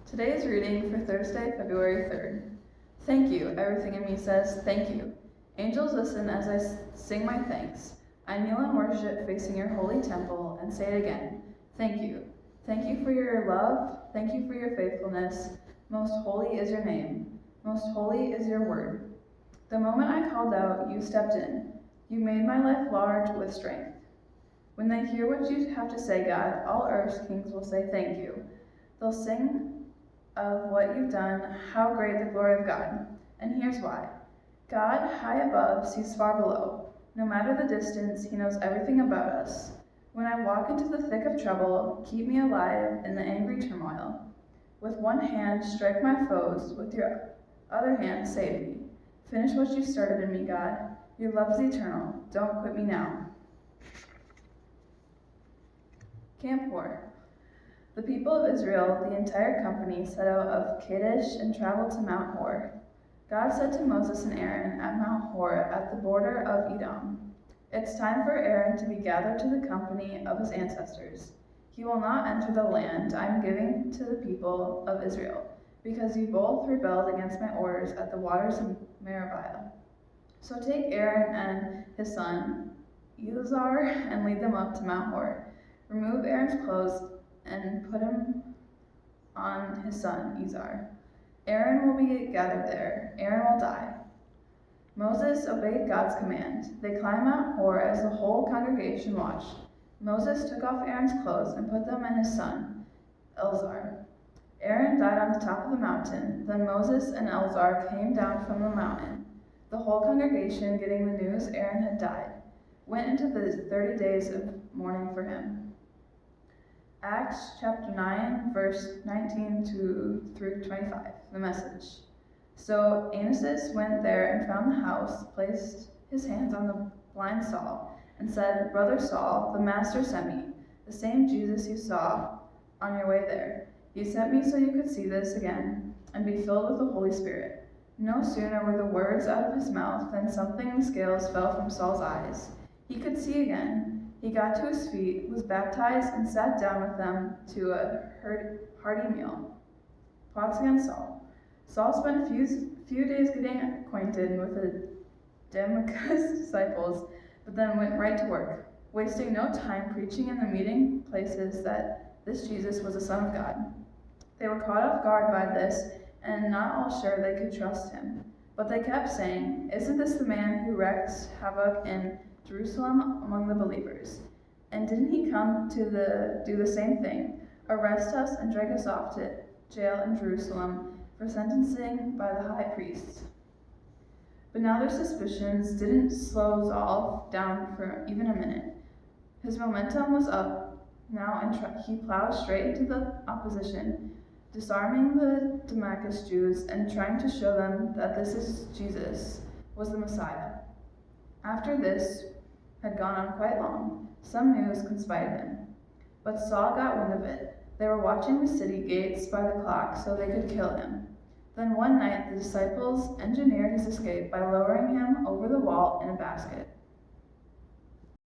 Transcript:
Today's reading for Thursday, February 3rd. Thank you, everything in me says thank you. Angels listen as I sing my thanks. I kneel in worship facing your holy temple and say it again. Thank you. Thank you for your love. Thank you for your faithfulness. Most holy is your name. Most holy is your word. The moment I called out, you stepped in. You made my life large with strength. When they hear what you have to say, God, all earth's kings will say thank you. They'll sing of what you've done, how great the glory of God. And here's why. God, high above, sees far below. No matter the distance, he knows everything about us. When I walk into the thick of trouble, keep me alive in the angry turmoil. With one hand, strike my foes, with your other hand, save me. Finish what you started in me, God. Your love is eternal. Don't quit me now. Camp 4. The people of Israel, the entire company, set out of Kadesh and traveled to Mount Hor. God said to Moses and Aaron at Mount Hor at the border of Edom, "It's time for Aaron to be gathered to the company of his ancestors. He will not enter the land I am giving to the people of Israel, because you both rebelled against my orders at the waters of Meribah. So take Aaron and his son Eleazar and lead them up to Mount Hor. Remove Aaron's clothes and put him on his son Eleazar. Aaron will be gathered there. Aaron will die." Moses obeyed God's command. They climbed Mount Hor as the whole congregation watched. Moses took off Aaron's clothes and put them on his son Eleazar. Aaron died on the top of the mountain. Then Moses and Eleazar came down from the mountain. The whole congregation, getting the news Aaron had died, went into the 30 days of mourning for him. Acts chapter 9, verse 19 through 25, the Message. So Ananias went there and found the house, placed his hands on the blind Saul, and said, "Brother Saul, the Master sent me, the same Jesus you saw on your way there. He sent me so you could see this again and be filled with the Holy Spirit." No sooner were the words out of his mouth than something in the scales fell from Saul's eyes. He could see again. He got to his feet, was baptized, and sat down with them to a hearty meal. Plots against Saul. Saul spent a few days getting acquainted with the Damascus disciples, but then went right to work, wasting no time preaching in the meeting places that this Jesus was the Son of God. They were caught off guard by this, and not all sure they could trust him. But they kept saying, "Isn't this the man who wreaked havoc in Jerusalem among the believers? And didn't he come to do the same thing, arrest us and drag us off to jail in Jerusalem for sentencing by the high priest?" But now their suspicions didn't slow Saul down for even a minute. His momentum was up now, and he plowed straight into the opposition, disarming the Damascus Jews and trying to show them that Jesus was the Messiah. After this had gone on quite long, some news conspired him. But Saul got wind of it. They were watching the city gates by the clock so they could kill him. Then one night the disciples engineered his escape by lowering him over the wall in a basket.